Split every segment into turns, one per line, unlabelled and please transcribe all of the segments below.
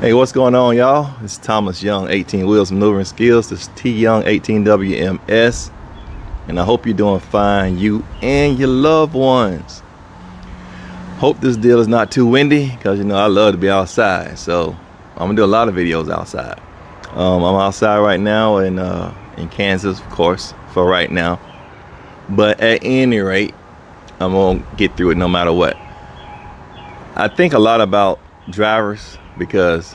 Hey, what's going on, y'all? It's Thomas Young, 18 Wheels Maneuvering Skills. This is T Young, 18WMS. And I hope you're doing fine, you and your loved ones. Hope this deal is not too windy, because I love to be outside. So I'm gonna do a lot of videos outside. I'm outside right now in Kansas, of course, for right now. But at any rate, I'm gonna get through it no matter what. I think a lot about drivers because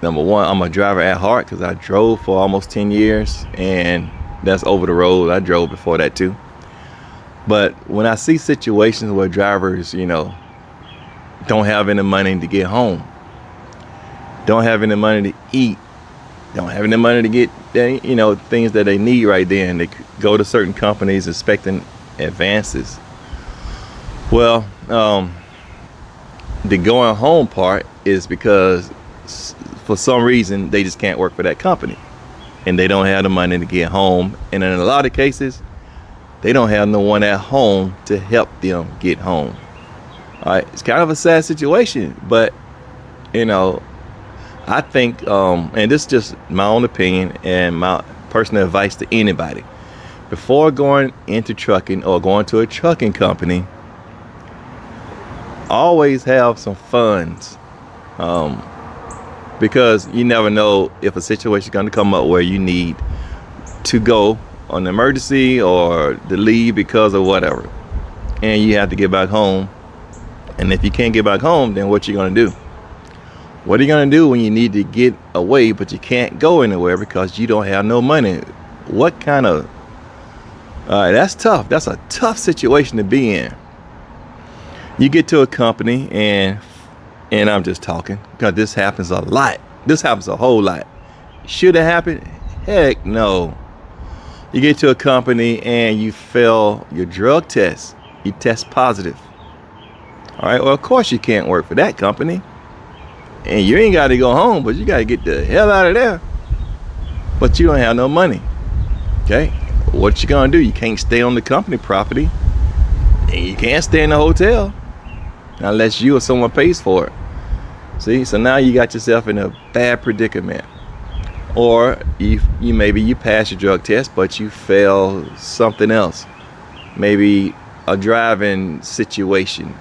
number one, I'm a driver at heart because I drove for almost 10 years, and that's over the road. I drove before that too. But when I see situations where drivers, don't have any money to get home, don't have any money to eat, don't have any money to get, things that they need right then, they go to certain companies expecting advances. Well, the going home part is because for some reason they just can't work for that company and they don't have the money to get home, and in a lot of cases they don't have no one at home to help them get home. All right, it's kind of a sad situation, but I think and this is just my own opinion and my personal advice to anybody: before going into trucking or going to a trucking company, always have some funds, because you never know if a situation is going to come up where you need to go on an emergency or to leave because of whatever, and you have to get back home. And if you can't get back home, then what you going to do? What are you going to do when you need to get away but you can't go anywhere because you don't have no money? What kind of that's tough. That's a tough situation to be in. You get to a company and I'm just talking because this happens a lot. This happens a whole lot. Should it happen? Heck no. You get to a company and you fail your drug test. You test positive. All right, well, of course you can't work for that company. And you ain't got to go home, but you got to get the hell out of there. But you don't have no money. Okay? What you going to do? You can't stay on the company property. And you can't stay in the hotel unless you or someone pays for it. See, so now you got yourself in a bad predicament. Or you maybe you pass your drug test, but you fail something else. Maybe a driving situation,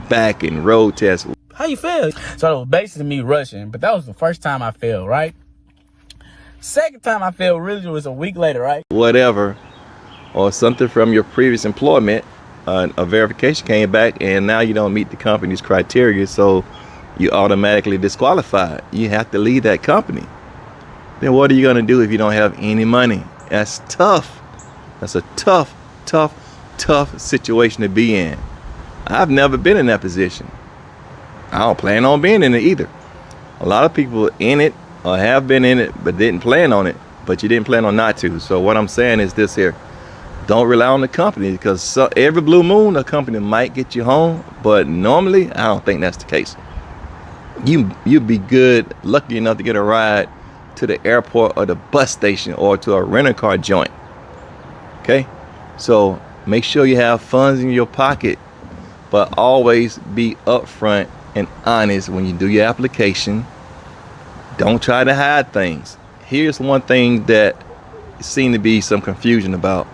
back and road test.
How you feel? So it was basically me rushing, but that was the first time I failed, right? Second time I failed really was a week later, right?
Whatever, or something from your previous employment. A verification came back and now you don't meet the company's criteria, so you automatically disqualified. You have to leave that company. Then what are you going to do if you don't have any money? That's tough. That's a tough situation to be in. I've never been in that position. I don't plan on being in it either. A lot of people in it or have been in it but didn't plan on it, but you didn't plan on not to. So what I'm saying is this here: don't rely on the company, because every blue moon a company might get you home, but normally I don't think that's the case. You'd be good, lucky enough to get a ride to the airport or the bus station or to a rental car joint. Okay, so make sure you have funds in your pocket, but always be upfront and honest when you do your application. Don't try to hide things. Here's one thing that seems to be some confusion about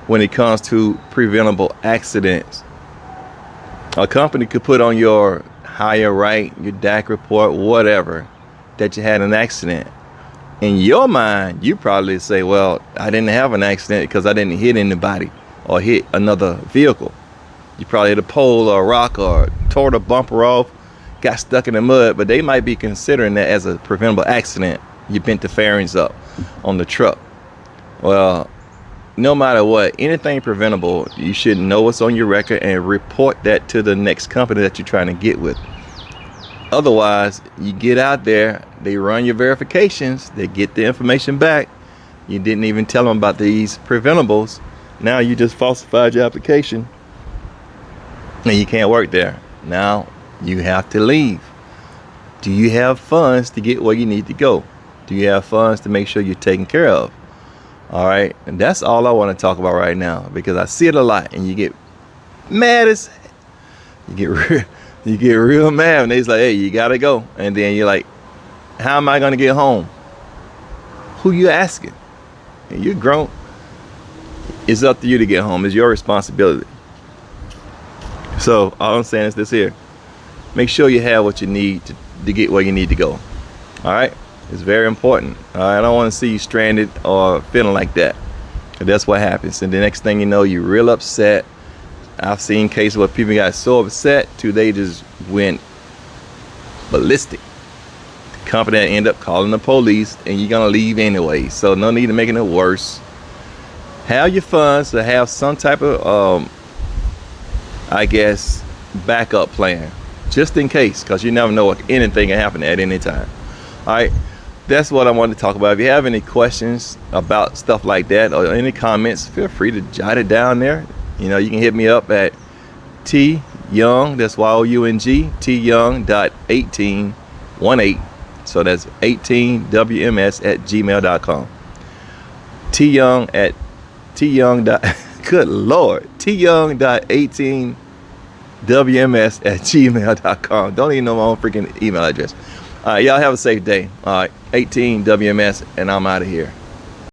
when it comes to preventable accidents. A company could put on your hire right, your DAC report, whatever, that you had an accident. In your mind, you probably say, well, I didn't have an accident because I didn't hit anybody or hit another vehicle. You probably hit a pole or a rock or tore the bumper off, got stuck in the mud, but they might be considering that as a preventable accident. You bent the fairings up on the truck. Well, no matter what, anything preventable, you should know what's on your record and report that to the next company that you're trying to get with. Otherwise, you get out there, they run your verifications, they get the information back. You didn't even tell them about these preventables. Now you just falsified your application and you can't work there. Now you have to leave. Do you have funds to get where you need to go? Do you have funds to make sure you're taken care of? All right, and that's all I want to talk about right now, because I see it a lot, and you get mad as you get real mad, and they's like, hey, you gotta go, and then you're like, how am I going to get home? Who you asking? You're grown. It's up to you to get home. It's your responsibility. So all I'm saying is this here. Make sure you have what you need to get where you need to go. All right? It's very important. All right? I don't want to see you stranded or feeling like that. That's what happens. And the next thing you know, you're real upset. I've seen cases where people got so upset till they just went ballistic. The company end up calling the police, and you're gonna leave anyway. So no need to making it worse. Have your funds to have some type of, I guess, backup plan, just in case, because you never know what anything can happen at any time. All right. That's what I wanted to talk about. If you have any questions about stuff like that or any comments, feel free to jot it down there. You know, you can hit me up at T Young, that's Young, tyoung.1818. So that's 18wms@gmail.com. Good Lord, tyoung.18wms@gmail.com. Don't even know my own freaking email address. All right, y'all have a safe day. All right, 18wms, and I'm out of here.